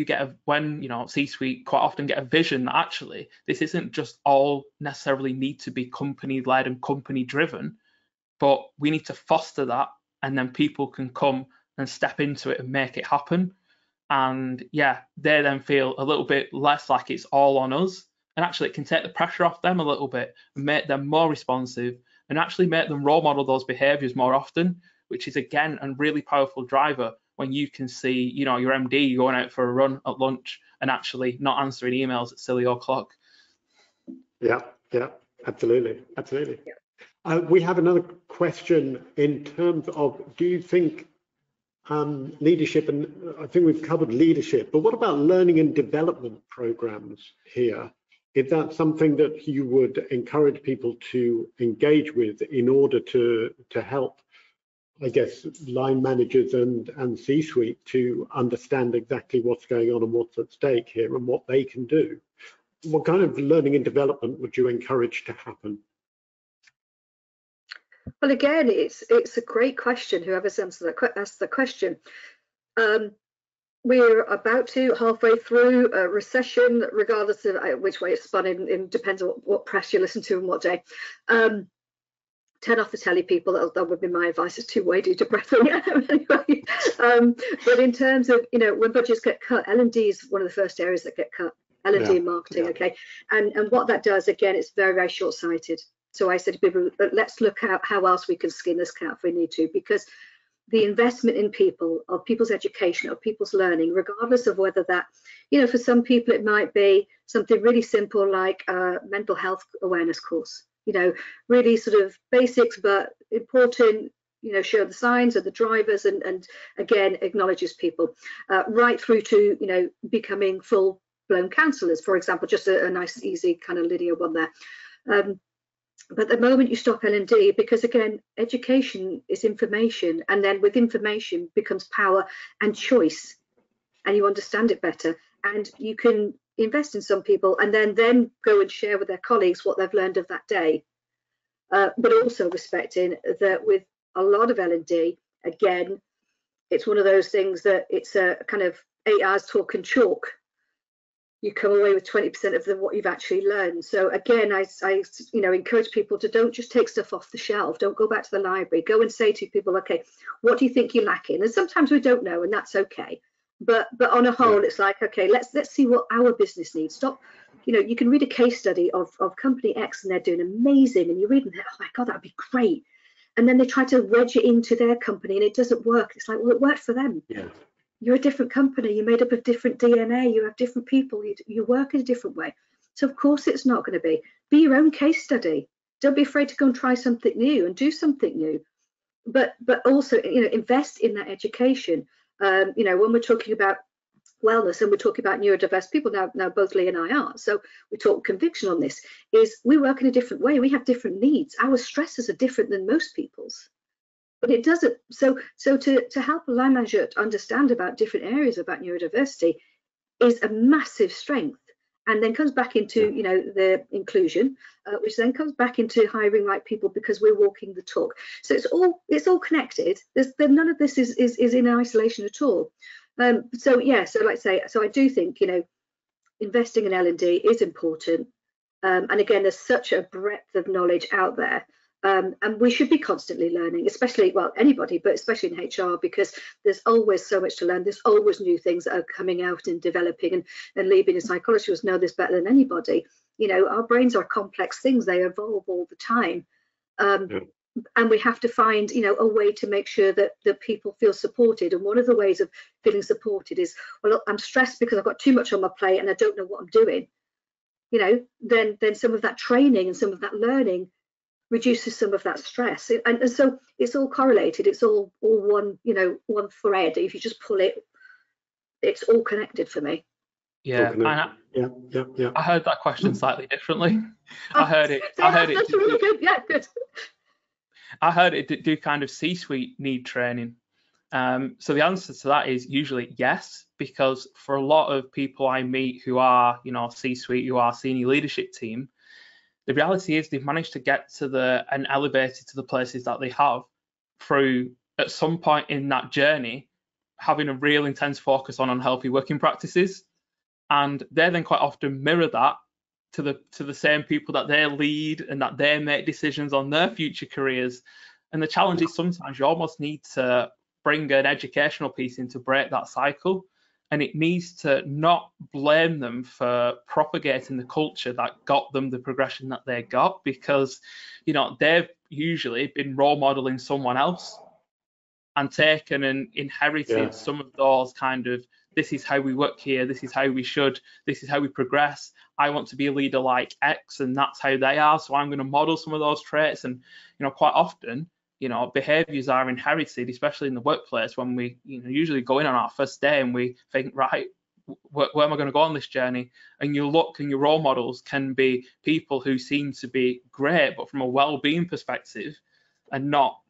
C-suite quite often get a vision that actually this isn't just all necessarily need to be company led and company driven, but we need to foster that, and then people can come and step into it and make it happen. And yeah, they then feel a little bit less like it's all on us, and actually it can take the pressure off them a little bit and make them more responsive and actually make them role model those behaviors more often, which is again a really powerful driver when you can see, your MD going out for a run at lunch and actually not answering emails at silly o'clock. Yeah, absolutely. We have another question in terms of, do you think leadership, and I think we've covered leadership, but what about learning and development programs here? Is that something that you would encourage people to engage with in order to help, I guess, line managers and C-suite to understand exactly what's going on and what's at stake here and what they can do? What kind of learning and development would you encourage to happen? Well, again, it's a great question. Whoever's asked the question. We're about to halfway through a recession, regardless of which way it's spun. It depends on what press you listen to and what day. Turn off the telly, people. That would be my advice. It's too weighty to breath anyway. But in terms of when budgets get cut, L&D is one of the first areas that get cut. L&D and marketing, okay. And what that does, again, it's very, very short-sighted. So I said to people, let's look at how else we can skin this cat if we need to, because the investment in people, of people's education, of people's learning, regardless of whether that, for some people it might be something really simple like a mental health awareness course, really sort of basics but important, show the signs and the drivers and again acknowledges people, right through to becoming full-blown counsellors, for example, just a nice easy kind of Lydia one there. But the moment you stop L&D, because again, education is information, and then with information becomes power and choice, and you understand it better, and you can invest in some people and then go and share with their colleagues what they've learned of that day. But also respecting that with a lot of L&D, again, it's one of those things that it's a kind of 8 hours talk and chalk. You come away with 20% of what you've actually learned. So again, I encourage people to don't just take stuff off the shelf. Don't go back to the library. Go and say to people, okay, what do you think you're lacking? And sometimes we don't know, and that's okay. But on a whole, it's like, okay, let's see what our business needs. Stop. You can read a case study of company X and they're doing amazing, and you're reading that, oh my God, that'd be great. And then they try to wedge it into their company and it doesn't work. It's like, well, it worked for them. Yeah. You're a different company, you're made up of different DNA, you have different people, you work in a different way. So of course it's not going to be your own case study. Don't be afraid to go and try something new and do something new. But also, invest in that education. When we're talking about wellness and we're talking about neurodiverse people, now both Lee and I are, so we talk conviction on this, is we work in a different way, we have different needs. Our stresses are different than most people's. But it doesn't, so to help a line manager understand about different areas about neurodiversity is a massive strength, and then comes back into the inclusion, which then comes back into hiring right people because we're walking the talk. So it's all connected. None of this is in isolation at all. So like I say, I do think investing in L&D is important, and again, there's such a breadth of knowledge out there. And we should be constantly learning, especially, well, anybody, but especially in HR, because there's always so much to learn. There's always new things that are coming out and developing. And Lee, being a psychologist, will know this better than anybody. Our brains are complex things. They evolve all the time. And we have to find, a way to make sure that people feel supported. And one of the ways of feeling supported is, well, I'm stressed because I've got too much on my plate and I don't know what I'm doing. Then some of that training and some of that learning reduces some of that stress, and so it's all correlated. It's all one thread. If you just pull it, it's all connected for me. Yeah. I heard that question slightly differently. I heard it. That's really good. Yeah, good. I heard it do kind of C-suite need training. So the answer to that is usually yes, because for a lot of people I meet who are C-suite, who are senior leadership team, the reality is they've managed to get to and elevated to the places that they have through at some point in that journey having a real intense focus on unhealthy working practices, and they then quite often mirror that to the same people that they lead and that they make decisions on their future careers. And the challenge is sometimes you almost need to bring an educational piece in to break that cycle, and it needs to not blame them for propagating the culture that got them the progression that they got, because they've usually been role modeling someone else and taken and inherited some of those kind of, this is how we work here, this is how we should, this is how we progress. I want to be a leader like X, and that's how they are, so I'm going to model some of those traits. And quite often, behaviors are inherited, especially in the workplace, when we usually go in on our first day and we think, right, where am I going to go on this journey? And you look, and your role models can be people who seem to be great, but from a well-being perspective, and not,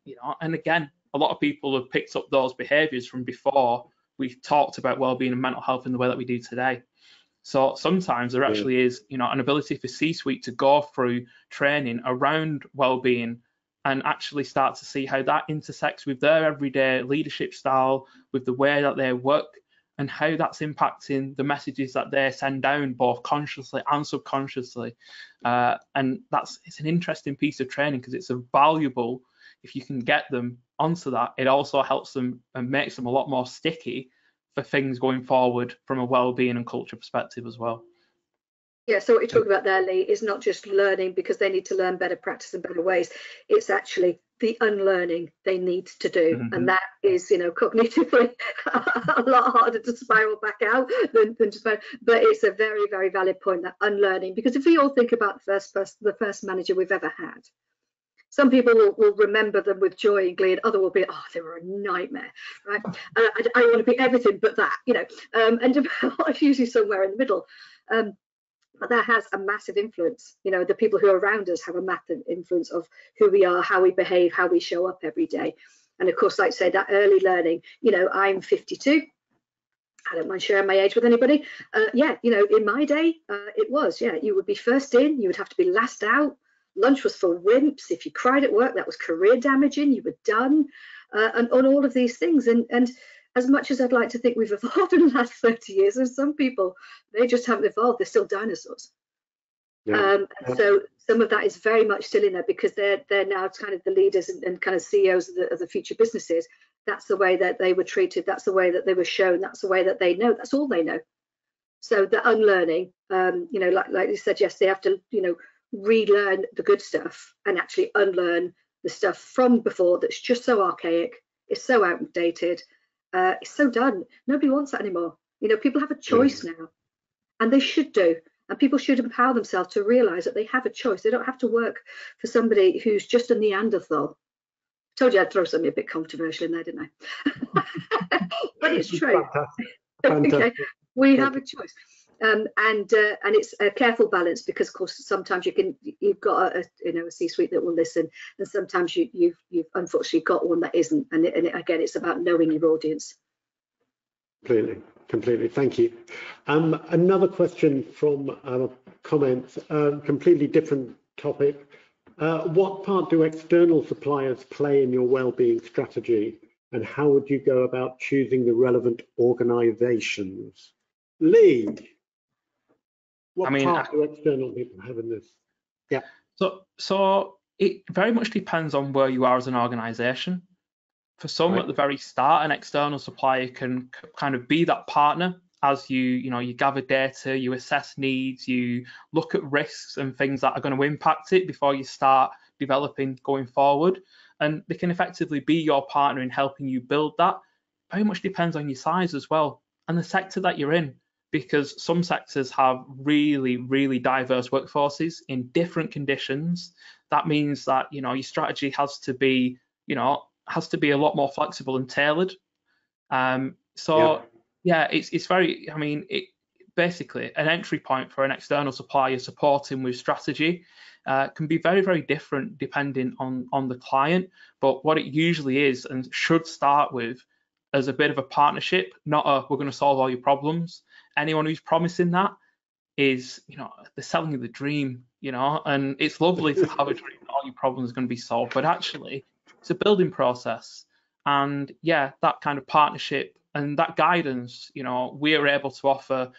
and again, a lot of people have picked up those behaviors from before we talked about well-being and mental health in the way that we do today. So sometimes there actually is, an ability for C-suite to go through training around well-being and actually start to see how that intersects with their everyday leadership style, with the way that they work, and how that's impacting the messages that they send down, both consciously and subconsciously. And it's an interesting piece of training, because it's a valuable, if you can get them onto that, it also helps them and makes them a lot more sticky for things going forward from a well-being and culture perspective as well. Yeah, so what you're talking about there, Lee, is not just learning because they need to learn better practice and better ways. It's actually the unlearning they need to do. Mm-hmm. And that is, cognitively a lot harder to spiral back out than just, but it's a very, very valid point, that unlearning. Because if we all think about the first manager we've ever had, some people will remember them with joy and glee, and others will be, oh, they were a nightmare, right? I want to be everything but that, and I'm usually somewhere in the middle. But that has a massive influence. The people who are around us have a massive influence of who we are, how we behave, how we show up every day. And of course, like I say, that early learning, I'm 52. I don't mind sharing my age with anybody. In my day, it was, you would be first in, you would have to be last out. Lunch was for wimps. If you cried at work, that was career damaging. You were done, and on all of these things. And as much as I'd like to think we've evolved in the last 30 years, there's some people, they just haven't evolved. They're still dinosaurs. So some of that is very much still in there, because they're now kind of the leaders and kind of CEOs of the future businesses. That's the way that they were treated. That's the way that they were shown. That's the way that they know. That's all they know. So the unlearning, like you said, yes, they have to, relearn the good stuff and actually unlearn the stuff from before that's just so archaic, it's so outdated, it's so done. Nobody wants that anymore. People have a choice now, and they should do. And people should empower themselves to realize that they have a choice. They don't have to work for somebody who's just a Neanderthal. I told you I'd throw something a bit controversial in there, didn't I? But it's true. Fantastic. Okay. We have a choice. And it's a careful balance, because of course sometimes you've got a C-suite that will listen, and sometimes you've unfortunately got one that isn't, and again, it's about knowing your audience. Completely. Thank you. Another question from comments, completely different topic. What part do external suppliers play in your wellbeing strategy, and how would you go about choosing the relevant organizations? Lee, what part do external people have in this? Yeah. So it very much depends on where you are as an organization. For some, at the very start, an external supplier can kind of be that partner as you gather data, you assess needs, you look at risks and things that are going to impact it before you start developing going forward. And they can effectively be your partner in helping you build that. Very much depends on your size as well and the sector that you're in, because some sectors have really, really diverse workforces in different conditions. That means that your strategy has to be a lot more flexible and tailored. It's very, basically an entry point for an external supplier supporting with strategy can be very, very different depending on the client. But what it usually is and should start with as a bit of a partnership, not we're going to solve all your problems. Anyone who's promising that is, they're selling you the dream, and it's lovely to have a dream that all your problems are going to be solved, but actually it's a building process. And yeah, that kind of partnership and that guidance, we are able to offer,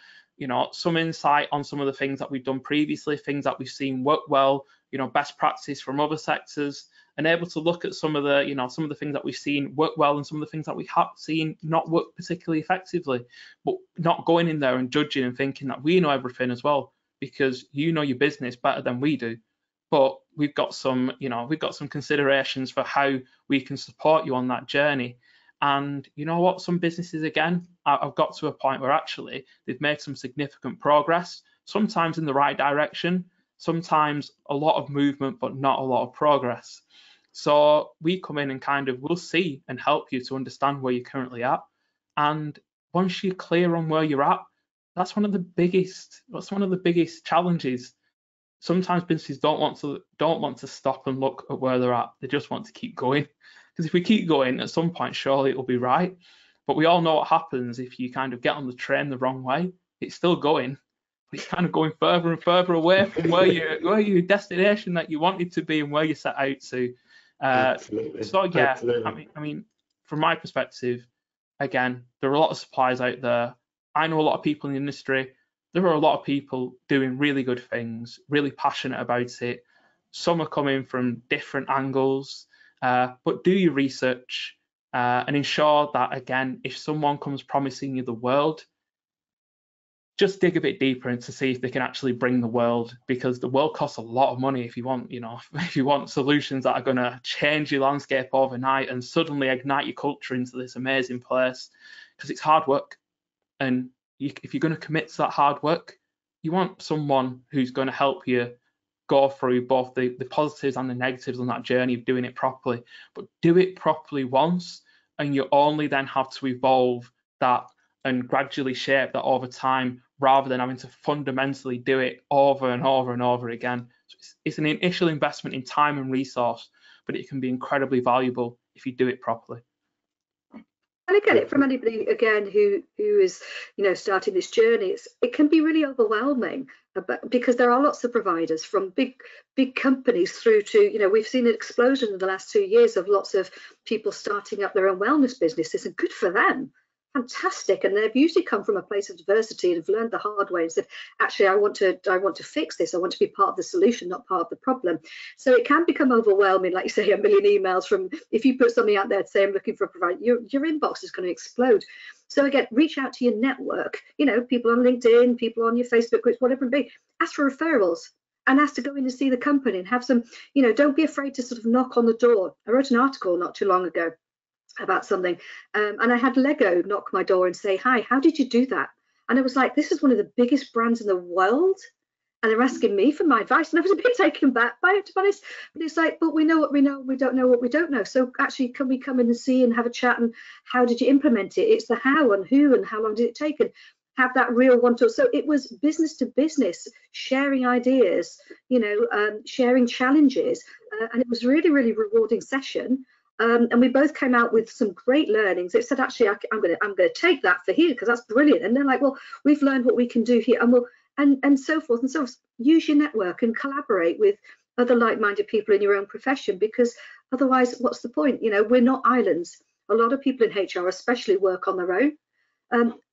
some insight on some of the things that we've done previously, things that we've seen work well, best practice from other sectors, and able to look at some of the things that we've seen work well and some of the things that we have seen not work particularly effectively, but not going in there and judging and thinking that we know everything as well, because you know your business better than we do. But we've got some considerations for how we can support you on that journey. And you know what? Some businesses, again, I've got to a point where actually they've made some significant progress, sometimes in the right direction, sometimes a lot of movement, but not a lot of progress. So we come in and kind of will see and help you to understand where you're currently at. And once you're clear on where you're at, that's one of the biggest challenges. Sometimes businesses don't want to stop and look at where they're at. They just want to keep going. Because if we keep going, at some point, surely it will be right. But we all know what happens if you kind of get on the train the wrong way. It's still going, but it's kind of going further and further away from where your destination that you wanted to be and where you set out to. Absolutely. So yeah, Absolutely. I mean, from my perspective, again, there are a lot of suppliers out there. I know a lot of people in the industry. There are a lot of people doing really good things, really passionate about it. Some are coming from different angles, but do your research and ensure that, again, if someone comes promising you the world, just dig a bit deeper into see if they can actually bring the world, because the world costs a lot of money if you want solutions that are going to change your landscape overnight and suddenly ignite your culture into this amazing place, because it's hard work. And if you're going to commit to that hard work, you want someone who's going to help you go through both the positives and the negatives on that journey of doing it properly. But do it properly once, and you only then have to evolve that and gradually shape that over time, rather than having to fundamentally do it over and over and over again. So it's an initial investment in time and resource, but it can be incredibly valuable if you do it properly. And I get it from anybody, again, who is, starting this journey. It can be really overwhelming, because there are lots of providers, from big companies through to, we've seen an explosion in the last 2 years of lots of people starting up their own wellness businesses, and good for them. Fantastic. And they've usually come from a place of diversity and have learned the hard way and said, actually, I want to fix this. I want to be part of the solution, not part of the problem. So it can become overwhelming, like you say, a million emails from, if you put something out there to say, I'm looking for a provider, your inbox is going to explode. So again, reach out to your network, people on LinkedIn, people on your Facebook groups, whatever it be. Ask for referrals and ask to go in and see the company and have some, don't be afraid to sort of knock on the door. I wrote an article not too long ago about something, and I had Lego knock my door and say, hi, how did you do that? And I was like, this is one of the biggest brands in the world, and they're asking me for my advice. And I was a bit taken back by it, to be honest. But it's like, but we know what we know, we don't know what we don't know. So actually, can we come in and see and have a chat, and how did you implement it? It's the how and who and how long did it take, and have that real one-to-one. So it was business to business, sharing ideas, sharing challenges, and it was really, really rewarding session. And we both came out with some great learnings. It said, actually, I'm going to take that for here, because that's brilliant. And they're like, well, we've learned what we can do here, and we'll and so forth and so forth. Use your network and collaborate with other like-minded people in your own profession, because otherwise, what's the point? We're not islands. A lot of people in HR, especially, work on their own.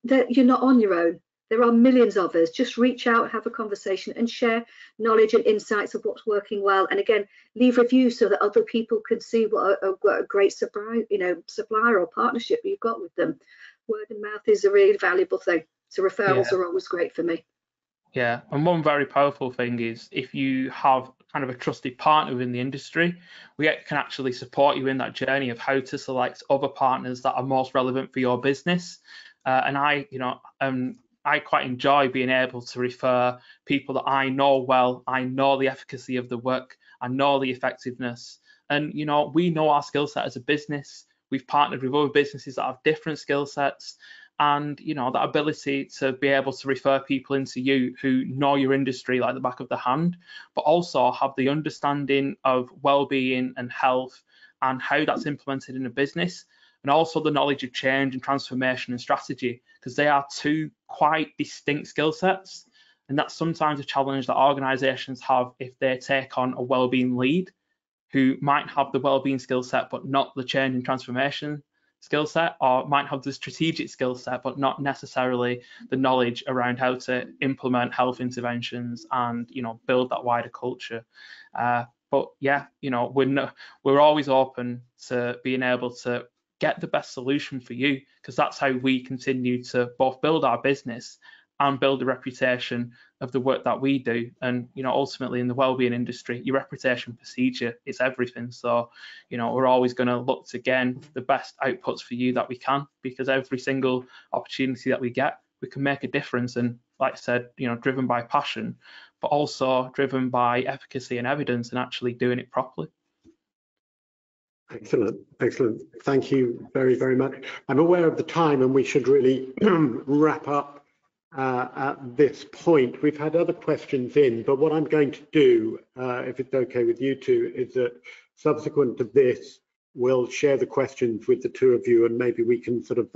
You're not on your own. There are millions of us. Just reach out, have a conversation, and share knowledge and insights of what's working well. And again, leave reviews so that other people can see what a great supplier or partnership you've got with them. Word of mouth is a really valuable thing. So referrals are always great for me. Yeah, and one very powerful thing is if you have kind of a trusted partner within the industry, we can actually support you in that journey of how to select other partners that are most relevant for your business. And I quite enjoy being able to refer people that I know well. I know the efficacy of the work. I know the effectiveness. And, we know our skill set as a business. We've partnered with other businesses that have different skill sets. And, that ability to be able to refer people into you who know your industry like the back of the hand, but also have the understanding of well-being and health and how that's implemented in a business, and also the knowledge of change and transformation and strategy, because they are two quite distinct skill sets. And that's sometimes a challenge that organizations have if they take on a wellbeing lead who might have the wellbeing skill set but not the change and transformation skill set, or might have the strategic skill set but not necessarily the knowledge around how to implement health interventions and, you know, build that wider culture. But yeah, you know, we're always open to being able to get the best solution for you, because that's how we continue to both build our business and build a reputation of the work that we do. And, you know, ultimately in the wellbeing industry, your reputation precedes you. It's everything. So, you know, we're always going to look to gain the best outputs for you that we can, because every single opportunity that we get, we can make a difference. And like I said, you know, driven by passion, but also driven by efficacy and evidence and actually doing it properly. Excellent, excellent. Thank you very, very much. I'm aware of the time and we should really wrap up at this point. We've had other questions in, but what I'm going to do, if it's okay with you two, is that subsequent to this, we'll share the questions with the two of you, and maybe we can sort of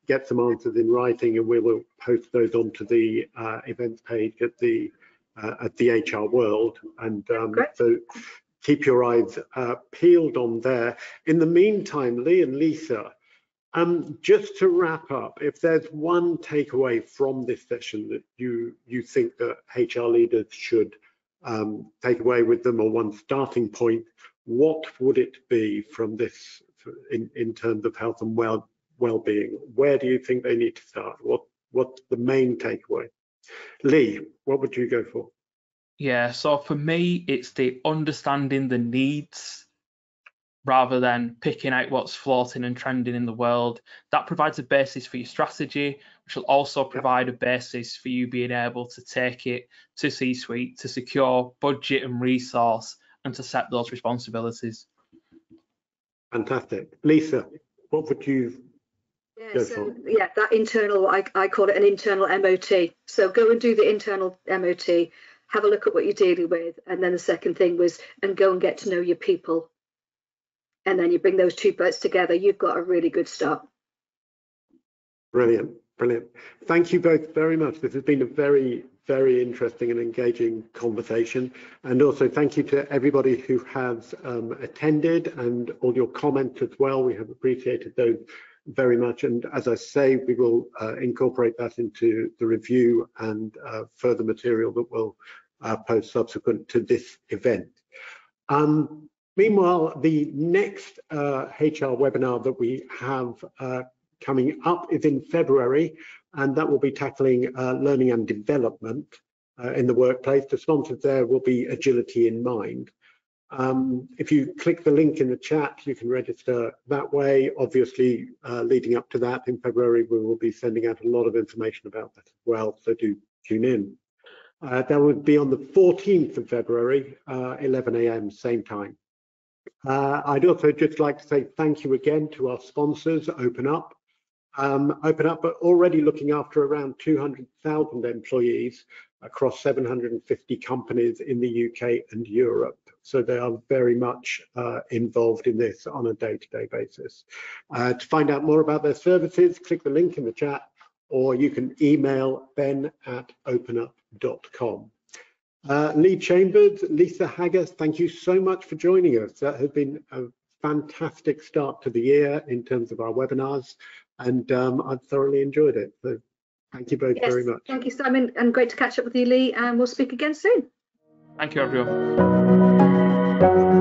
get some answers in writing, and we will post those onto the events page at the HR World. And so keep your eyes peeled on there. In the meantime, Lee and Lisa, just to wrap up, if there's one takeaway from this session that you think that HR leaders should take away with them, or one starting point, what would it be from this in terms of health and well-being? Where do you think they need to start? What's the main takeaway? Lee, what would you go for? Yeah, so for me, it's the understanding the needs rather than picking out what's floating and trending in the world. That provides a basis for your strategy, which will also provide a basis for you being able to take it to C-suite, to secure budget and resource, and to set those responsibilities. Fantastic. Lisa, what would you go for? Yeah, that internal, I call it an internal MOT. So go and do the internal MOT, have a look at what you're dealing with. And then the second thing was, and go and get to know your people. And then you bring those two parts together, you've got a really good start. Brilliant, brilliant. Thank you both very much. This has been a very, very interesting and engaging conversation. And also thank you to everybody who has attended, and all your comments as well. We have appreciated those very much. And as I say, we will incorporate that into the review and further material that we'll post subsequent to this event. Meanwhile, the next HR webinar that we have coming up is in February, and that will be tackling learning and development in the workplace. The sponsors there will be Agility in Mind. If you click the link in the chat, you can register that way. Obviously, leading up to that in February, we will be sending out a lot of information about that as well, so do tune in. That would be on the 14th of February, 11 AM, same time. I'd also just like to say thank you again to our sponsors, Open Up. Open Up are already looking after around 200,000 employees across 750 companies in the UK and Europe. So they are very much involved in this on a day-to-day basis. To find out more about their services, click the link in the chat, or you can email ben@openup.com. Lee Chambers, Lisa Haggis, thank you so much for joining us. That has been a fantastic start to the year in terms of our webinars, and I've thoroughly enjoyed it. So thank you both very much. Thank you, Simon, and great to catch up with you, Lee, and we'll speak again soon. Thank you, everyone.